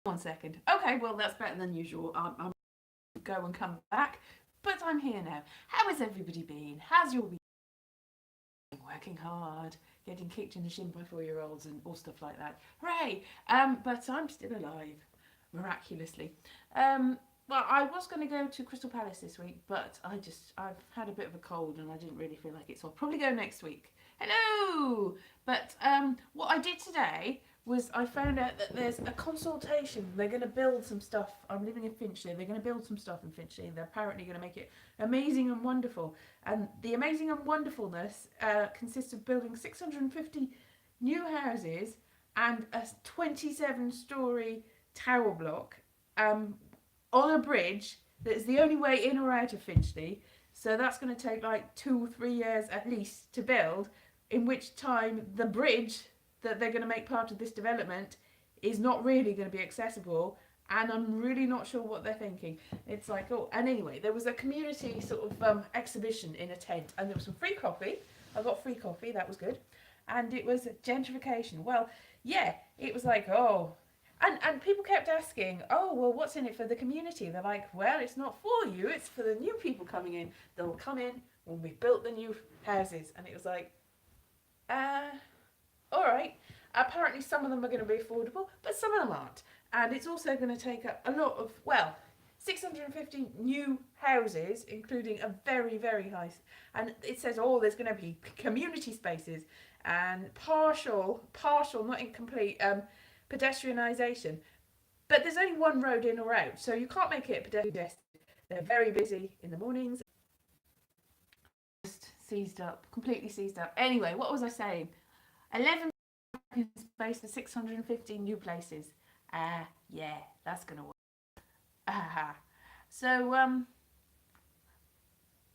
1 second. Okay, well, that's better than usual. I'm go and come back, but I'm here now. How has everybody been? How's your week? Working hard, getting kicked in the shin by 4-year-olds and all stuff like that. Hooray! But I'm still alive, miraculously. Um, well, I was going to go to Crystal Palace this week, but I've had a bit of a cold and I didn't really feel like it, so I'll probably go next week. Hello! But what I did today was I found out that there's a consultation. They're going to build some stuff. I'm living in Finchley. They're going to build some stuff in Finchley. They're apparently going to make it amazing and wonderful. And the amazing and wonderfulness consists of building 650 new houses and a 27-storey tower block on a bridge that is the only way in or out of Finchley. So that's going to take like 2 or 3 years at least to build, in which time the bridge that they're going to make part of this development is not really going to be accessible, and I'm really not sure what they're thinking. It's like, oh, and anyway, there was a community sort of exhibition in a tent, and there was some free coffee. I got free coffee, that was good. And it was gentrification. Well, yeah, it was like, oh, and people kept asking, oh, well, what's in it for the community? They're like, well, it's not for you, it's for the new people coming in. They'll come in when we've built the new houses. And it was like, uh, all right. Apparently, some of them are going to be affordable, but some of them aren't. And it's also going to take up a lot of, well, 650 new houses, including a very, very high. And it says, oh, there's going to be community spaces and partial, not incomplete, pedestrianisation. But there's only one road in or out, so you can't make it pedestrian. They're very busy in the mornings. Just seized up, completely seized up. Anyway, what was I saying? 11 space for 650 new places. Yeah, that's gonna work. So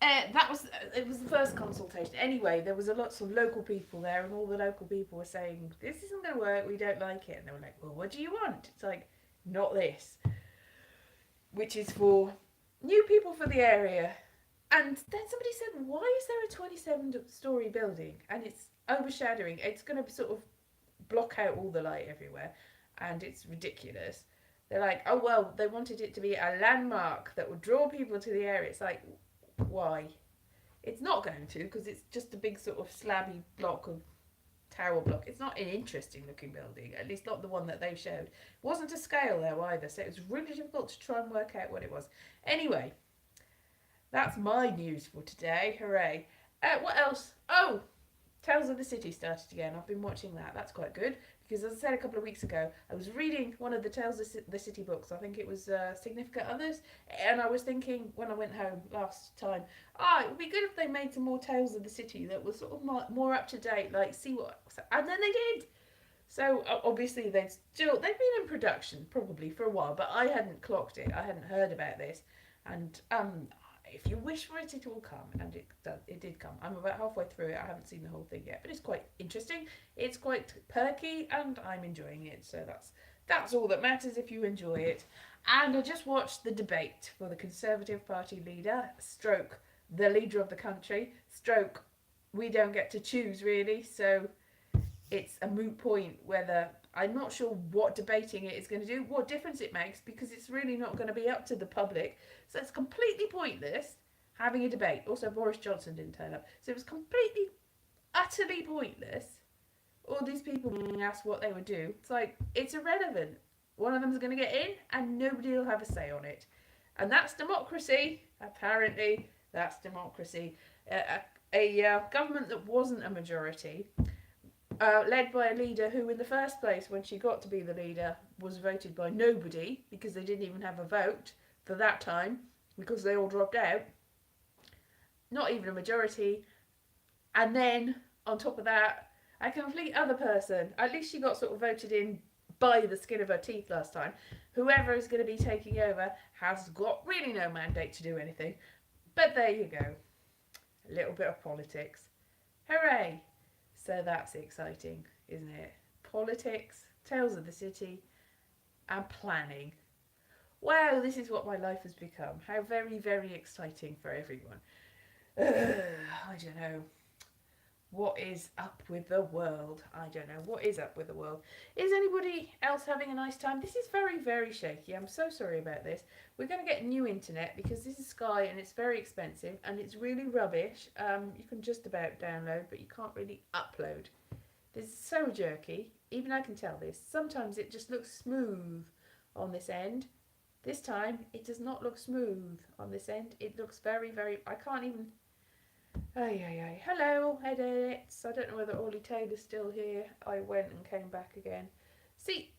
that was it was the first consultation. Anyway, there was a lots of local people there, and all the local people were saying this isn't going to work. We don't like it, and they were like, "Well, what do you want?" It's like, not this, which is for new people for the area. And then somebody said, "Why is there a 27-story building and it's overshadowing? It's going to sort of block out all the light everywhere, and it's ridiculous." They're like, "Oh well, they wanted it to be a landmark that would draw people to the area." It's like, why? It's not going to, because it's just a big sort of slabby block of tower block. It's not an interesting looking building, at least not the one that they showed. It wasn't to scale though either, so it was really difficult to try and work out what it was. Anyway, that's my news for today. Hooray. What else? Oh, Tales of the City started again. I've been watching that. That's quite good. Because as I said a couple of weeks ago, I was reading one of the Tales of the City books. I think it was Significant Others. And I was thinking when I went home last time, it would be good if they made some more Tales of the City that was sort of more up to date. Like, see what. And then they did. So obviously they've been in production probably for a while, but I hadn't clocked it. I hadn't heard about this. And if you wish for it, it will come, and it did come. I'm about halfway through it. I haven't seen the whole thing yet, but it's quite interesting. It's quite perky, and I'm enjoying it. So that's all that matters if you enjoy it. And I just watched the debate for the Conservative Party leader, stroke the leader of the country, stroke we don't get to choose really. So it's a moot point whether I'm not sure what debating it is going to do, what difference it makes, because it's really not going to be up to the public. So it's completely pointless having a debate. Also, Boris Johnson didn't turn up. So it was completely, utterly pointless. All these people being asked what they would do. It's like, it's irrelevant. One of them's going to get in and nobody will have a say on it. And that's democracy. Apparently, that's democracy. A government that wasn't a majority, led by a leader who, in the first place, when she got to be the leader, was voted by nobody because they didn't even have a vote for that time because they all dropped out. Not even a majority. And then, on top of that, a complete other person. At least she got sort of voted in by the skin of her teeth last time. Whoever is going to be taking over has got really no mandate to do anything. But there you go. A little bit of politics. Hooray! So that's exciting, isn't it? Politics, Tales of the City, and planning. Wow, this is what my life has become. How very, very exciting for everyone. I don't know. What is up with the world? I don't know. What is up with the world? Is anybody else having a nice time? This is very, very shaky. I'm so sorry about this. We're going to get new internet because this is Sky and it's very expensive and it's really rubbish. You can just about download, but you can't really upload. This is so jerky. Even I can tell this. Sometimes it just looks smooth on this end. This time it does not look smooth on this end. It looks very, very. I can't even. Ay, ay, ay. Hello, edits. I don't know whether Ollie Taylor's still here. I went and came back again. See,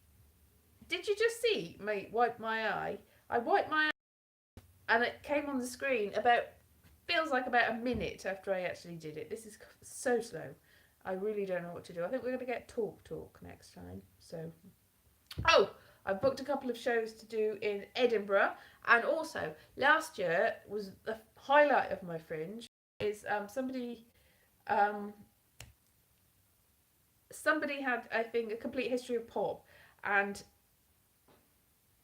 did you just see me wipe my eye? I wiped my eye and it came on the screen about, feels like about a minute after I actually did it. This is so slow. I really don't know what to do. I think we're going to get talk next time. So, oh, I've booked a couple of shows to do in Edinburgh, and also last year was the highlight of my Fringe. Is um, somebody had, I think, a complete history of pop, and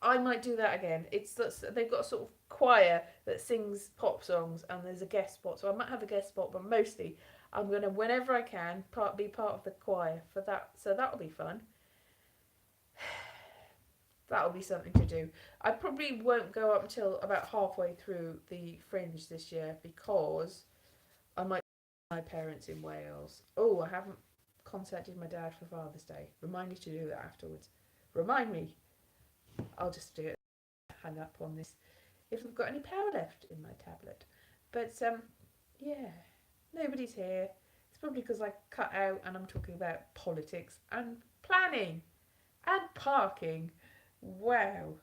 I might do that again. They've got a sort of choir that sings pop songs, and there's a guest spot, so I might have a guest spot, but mostly I'm gonna, whenever I can, be part of the choir for that. So that'll be fun. That'll be something to do. I probably won't go up until about halfway through the Fringe this year because I might my parents in Wales. Oh, I haven't contacted my dad for Father's Day. Remind me to do that afterwards. Remind me. I'll just do it. Hang up on this if I've got any power left in my tablet. But yeah, nobody's here. It's probably because I cut out and I'm talking about politics and planning and parking. Wow.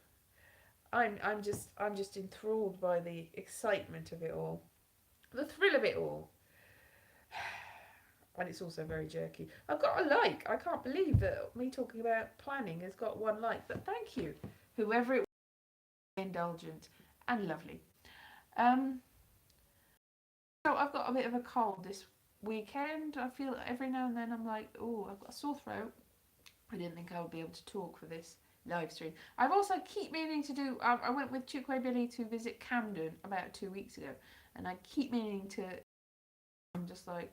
I'm just enthralled by the excitement of it all. The thrill of it all. And it's also very jerky. I've got a like. I can't believe that me talking about planning has got one like, but thank you, whoever it was, indulgent and lovely. Um, so I've got a bit of a cold this weekend. I feel every now and then I'm like, oh, I've got a sore throat. I didn't think I would be able to talk for this live stream. I've also keep meaning to do. I went with Chukwe Billy to visit Camden about 2 weeks ago, and I keep meaning to. I'm just like,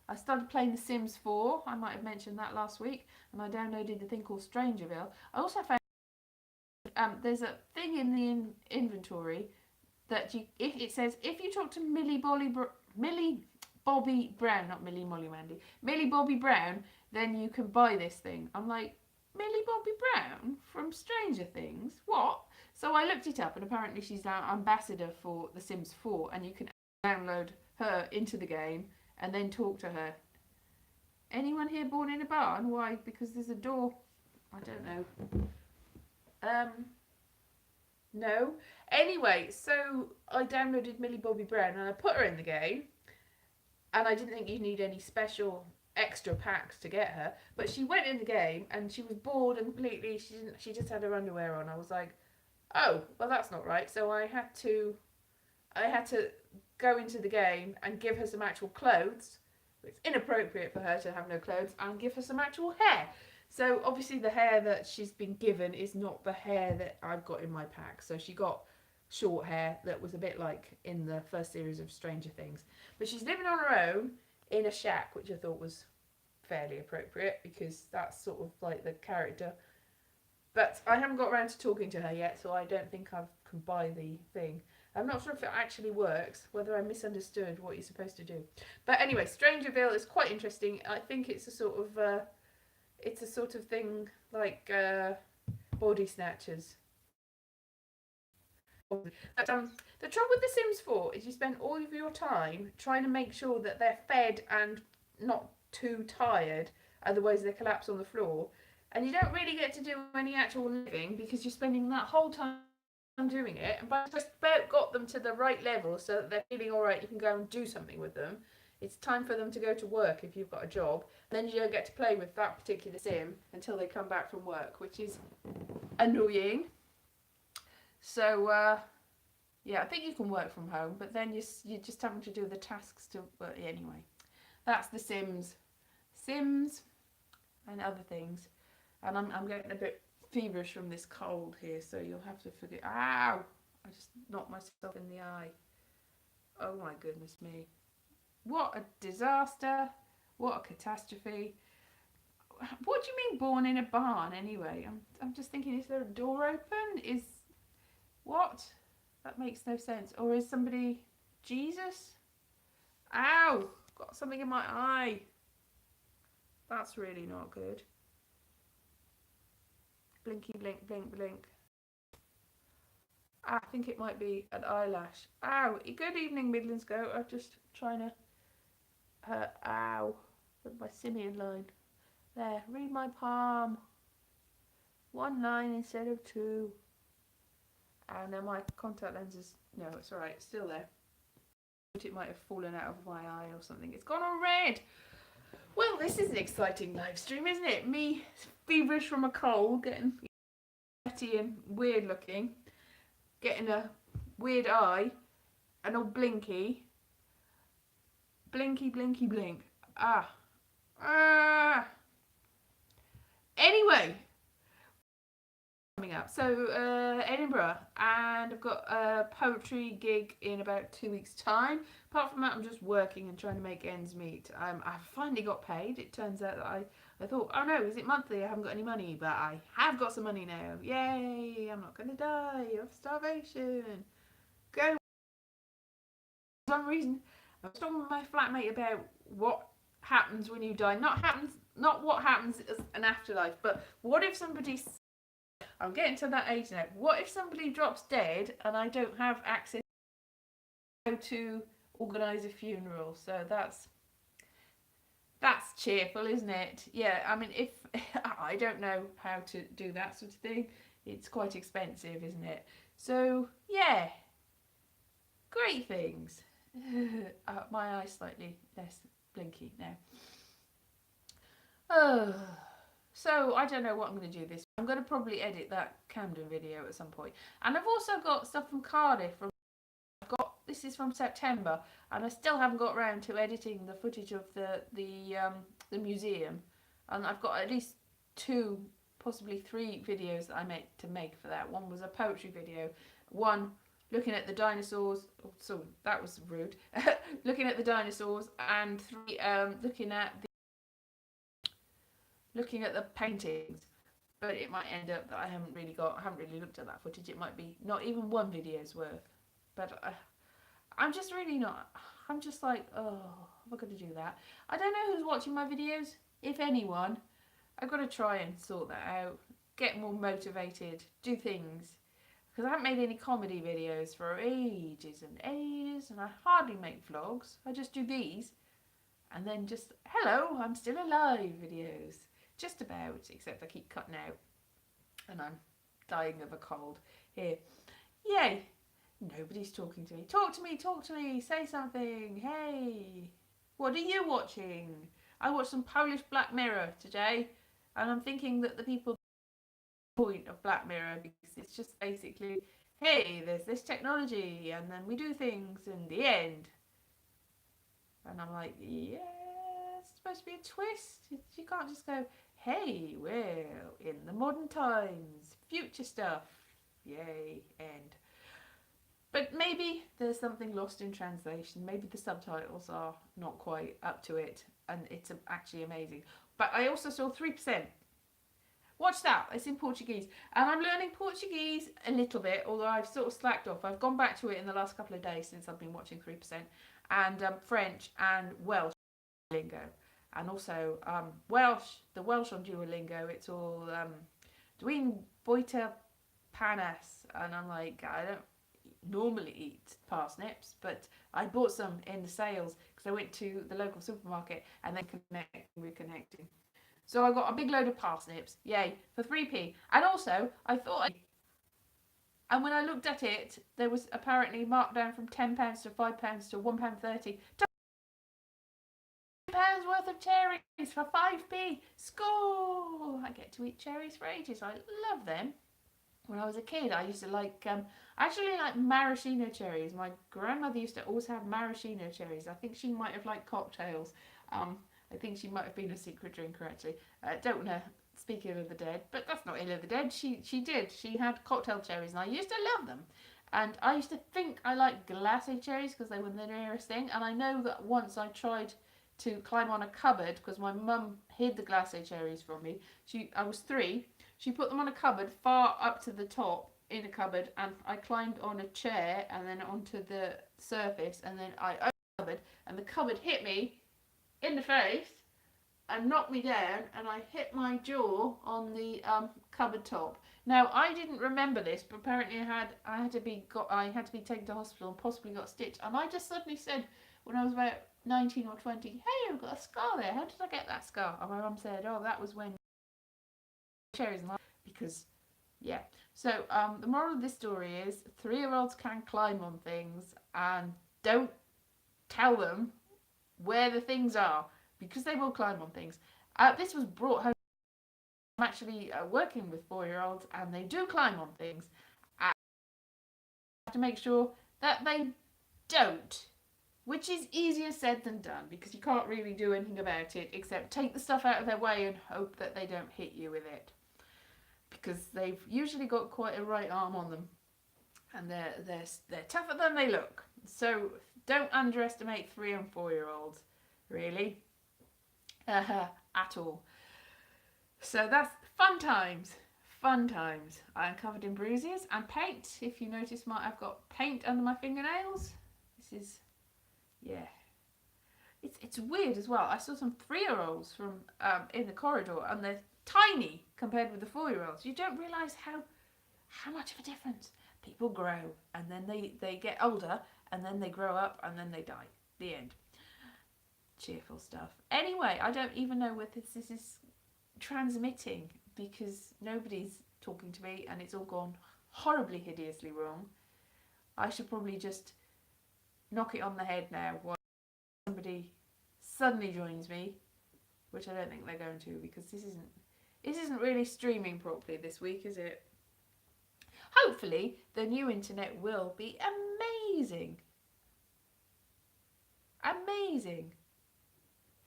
I started playing The Sims 4. I might have mentioned that last week, and I downloaded the thing called Strangerville. I also found there's a thing in the inventory that if it says if you talk to Millie Bobby Brown, not Millie Molly Mandy, Millie Bobby Brown, then you can buy this thing. I'm like, Millie Bobby Brown from Stranger Things? What? So I looked it up, and apparently she's now ambassador for The Sims 4, and you can download her into the game and then talk to her. Anyone here born in a barn? Why? Because there's a door. I don't know. No. Anyway, so I downloaded Millie Bobby Brown and I put her in the game, and I didn't think you need any special extra packs to get her, but she went in the game and she was bored and completely. She just had her underwear on. I was like, oh, well that's not right. So I had to go into the game and give her some actual clothes. It's inappropriate for her to have no clothes, and give her some actual hair. So obviously the hair that she's been given is not the hair that I've got in my pack. So she got short hair that was a bit like in the first series of Stranger Things. But she's living on her own in a shack, which I thought was fairly appropriate because that's sort of like the character. But I haven't got around to talking to her yet, so I don't think I can buy the thing. I'm not sure if it actually works, whether I misunderstood what you're supposed to do. But anyway, Strangerville is quite interesting. I think it's a sort of thing like Body Snatchers. But, the trouble with The Sims 4 is you spend all of your time trying to make sure that they're fed and not too tired, otherwise they collapse on the floor. And you don't really get to do any actual living because you're spending that whole time doing it. And by just about got them to the right level so that they're feeling alright, you can go and do something with them. It's time for them to go to work if you've got a job. And then you don't get to play with that particular sim until they come back from work, which is annoying. So, yeah, I think you can work from home, but then you're just having to do the tasks to. But anyway, that's The Sims. Sims and other things. And I'm getting a bit feverish from this cold here, so you'll have to forgive. Ow! I just knocked myself in the eye. Oh my goodness me. What a disaster. What a catastrophe. What do you mean born in a barn anyway? I'm just thinking, is there a door open? Is what? That makes no sense. Or is somebody Jesus? Ow! Got something in my eye. That's really not good. Blinky blink blink blink. I think it might be an eyelash. Ow! Good evening, Midlands Goat. I'm just trying to ow, with my simian line. There, read my palm. 1 line instead of 2. And now my contact lenses, no, it's alright, it's still there. It might have fallen out of my eye or something. It's gone all red. Well, this is an exciting live stream, isn't it? Me, feverish from a cold, getting sweaty and weird looking, getting a weird eye, an old blinky. Blinky, blinky, blink. Anyway, coming up. So, Edinburgh, and I've got a poetry gig in about 2 weeks' time. Apart from that, I'm just working and trying to make ends meet. I finally got paid. It turns out that I thought, oh no, is it monthly? I haven't got any money, but I have got some money now. Yay! I'm not going to die of starvation. Go. For some reason, I was talking with my flatmate about what happens when you die. Not what happens as an afterlife, but what if somebody... I'm getting to that age now. What if somebody drops dead and I don't have access to organise a funeral? So that's cheerful, isn't it? Yeah, I mean, if I don't know how to do that sort of thing, it's quite expensive, isn't it? So yeah, great things. My eye's slightly less blinky now. Oh. So I don't know what I'm going to do this. I'm going to probably edit that Camden video at some point. And I've also got stuff from Cardiff. This is from September, and I still haven't got around to editing the footage of the museum. And I've got at least 2, possibly 3 videos that I meant to make for that. One was a poetry video. One looking at the dinosaurs. Oh, so that was rude. Looking at the dinosaurs, and 3 looking at the paintings. But it might end up that I haven't really looked at that footage. It might be not even 1 video's worth. But I'm just really not. I'm just like, oh, am I going to do that? I don't know who's watching my videos. If anyone, I've got to try and sort that out. Get more motivated. Do things. Because I haven't made any comedy videos for ages and ages. And I hardly make vlogs. I just do these. And then just, hello, I'm still alive videos. Just about, except I keep cutting out. And I'm dying of a cold. Here. Yay. Nobody's talking to me. Talk to me. Say something. Hey. What are you watching? I watched some Polish Black Mirror today. And I'm thinking that the people point of Black Mirror, because it's just basically, hey, there's this technology. And then we do things in the end. And I'm like, yeah, it's supposed to be a twist. You can't just go, hey, well, in the modern times, future stuff, yay, end. But maybe there's something lost in translation. Maybe the subtitles are not quite up to it, and it's actually amazing. But I also saw 3%. Watch that. It's in Portuguese. And I'm learning Portuguese a little bit, although I've sort of slacked off. I've gone back to it in the last couple of days since I've been watching 3%. And French and Welsh lingo. And also the Welsh on Duolingo, it's all Dwi'n bwyta panas. And I'm like, I don't normally eat parsnips, but I bought some in the sales because I went to the local supermarket and then reconnecting. So I got a big load of parsnips, yay, for 3p. And also, I thought, and when I looked at it, there was apparently marked down from £10 to £5 to £1.30. £10 worth of cherries for 5p. Score! I get to eat cherries for ages. I love them. When I was a kid, I used to like, actually like maraschino cherries. My grandmother used to always have maraschino cherries. I think she might have liked cocktails. I think she might have been a secret drinker, actually. Don't want to speak ill of the dead, but that's not ill of the dead. She did. She had cocktail cherries, and I used to love them. And I used to think I liked glacé cherries because they were the nearest thing. And I know that once I tried to climb on a cupboard because my mum hid the glacé cherries from me. I was 3. She put them on a cupboard far up to the top in a cupboard, and I climbed on a chair and then onto the surface, and then I opened the cupboard, and the cupboard hit me in the face and knocked me down, and I hit my jaw on the cupboard top. Now I didn't remember this, but apparently I had to be taken to hospital and possibly got stitched. And I just suddenly said when I was about 19 or 20, "Hey, I've got a scar there. How did I get that scar?" And my mum said, "Oh, that was when cherries and because." Yeah. So the moral of this story is 3-year-olds can climb on things, and don't tell them where the things are because they will climb on things. This was brought home. I'm actually working with 4-year-olds, and they do climb on things. And have to make sure that they don't, which is easier said than done because you can't really do anything about it except take the stuff out of their way and hope that they don't hit you with it, because they've usually got quite a right arm on them, and they're tougher than they look. So don't underestimate 3 and 4-year-olds, really, at all. So that's fun times. Fun times. I'm covered in bruises and paint. If you notice, I've got paint under my fingernails. This is, yeah. It's weird as well. I saw some 3-year-olds from in the corridor, and they're tiny compared with the 4-year-olds. You don't realise how much of a difference. People grow, and then they get older, and then they grow up, and then they die. The end. Cheerful stuff. Anyway, I don't even know whether this is transmitting because nobody's talking to me, and it's all gone horribly hideously wrong. I should probably just knock it on the head now while somebody suddenly joins me, which I don't think they're going to, because this isn't really streaming properly this week, is it? Hopefully the new internet will be amazing. Amazing.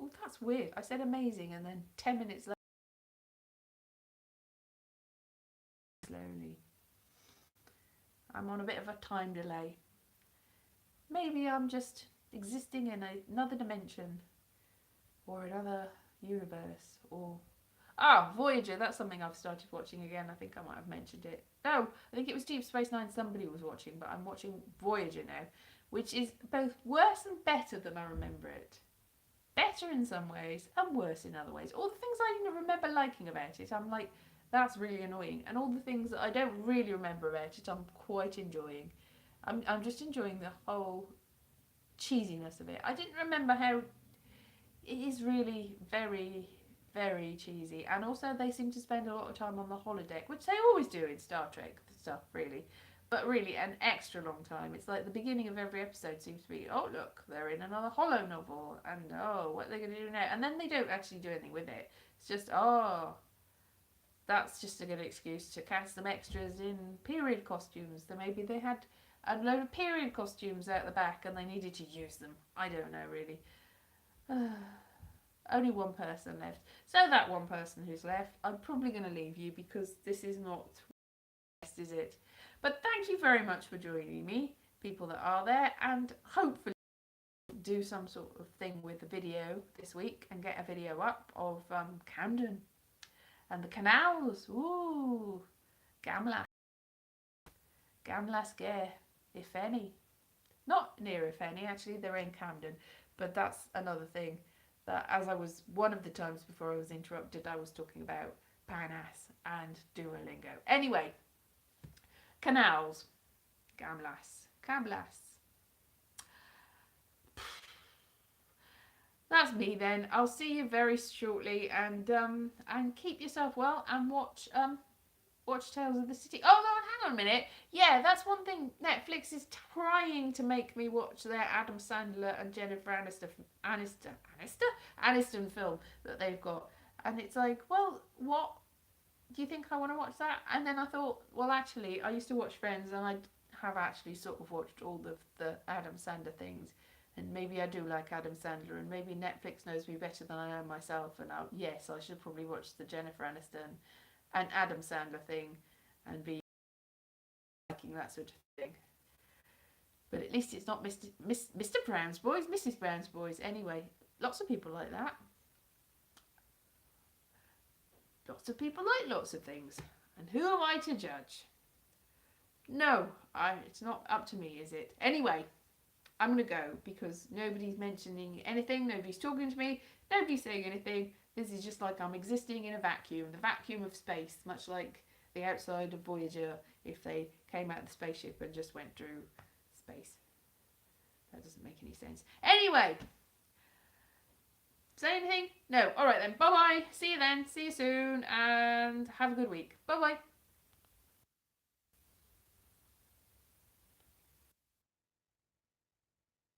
Oh, that's weird. I said amazing, and then 10 minutes later, slowly. I'm on a bit of a time delay. Maybe I'm just existing in another dimension or another universe, or Voyager. That's something I've started watching again. I think I might have mentioned it. No, I think it was Deep Space Nine somebody was watching, but I'm watching Voyager now, which is both worse and better than I remember it. Better in some ways and worse in other ways. All the things I didn't remember liking about it, I'm like, that's really annoying. And all the things that I don't really remember about it, I'm quite enjoying. I'm just enjoying the whole cheesiness of it. I didn't remember how it is really very, very cheesy. And also they seem to spend a lot of time on the holodeck, which they always do in Star Trek stuff, really. But really, an extra long time. It's like the beginning of every episode seems to be, oh, look, they're in another holo novel. And, oh, what are they going to do now? And then they don't actually do anything with it. It's just, oh, that's just a good excuse to cast some extras in period costumes. Then maybe they had a load of period costumes out the back and they needed to use them. I don't know, really. Only one person left. So that one person who's left, I'm probably going to leave you because this is not best, is it? But thank you very much for joining me, people that are there, and hopefully do some sort of thing with the video this week and get a video up of Camden and the canals. Ooh, Gamlas Gare, if any. Not near if any, actually, they're in Camden. But that's another thing that, as I was, one of the times before I was interrupted, I was talking about Panas and Duolingo. Anyway, canals. Gamlas. That's me then. I'll see you very shortly, and keep yourself well, and watch Tales of the City. Oh no, hang on a minute. Yeah, that's one thing. Netflix is trying to make me watch their Adam Sandler and Jennifer Aniston film that they've got, and it's like, well, what? Do you think I want to watch that? And then I thought, well, actually, I used to watch Friends, and I have actually sort of watched all the Adam Sandler things. And maybe I do like Adam Sandler, and maybe Netflix knows me better than I know myself. And yes, I should probably watch the Jennifer Aniston and Adam Sandler thing and be liking that sort of thing. But at least it's not Mr. Brown's boys, Mrs. Brown's boys. Anyway, lots of people like that. Lots of people like lots of things. And who am I to judge? No, it's not up to me, is it? Anyway, I'm going to go because nobody's mentioning anything. Nobody's talking to me. Nobody's saying anything. This is just like I'm existing in a vacuum. The vacuum of space, much like the outside of Voyager if they came out of the spaceship and just went through space. That doesn't make any sense. Anyway, say anything? No. All right then. Bye bye. See you then. See you soon. And have a good week. Bye bye.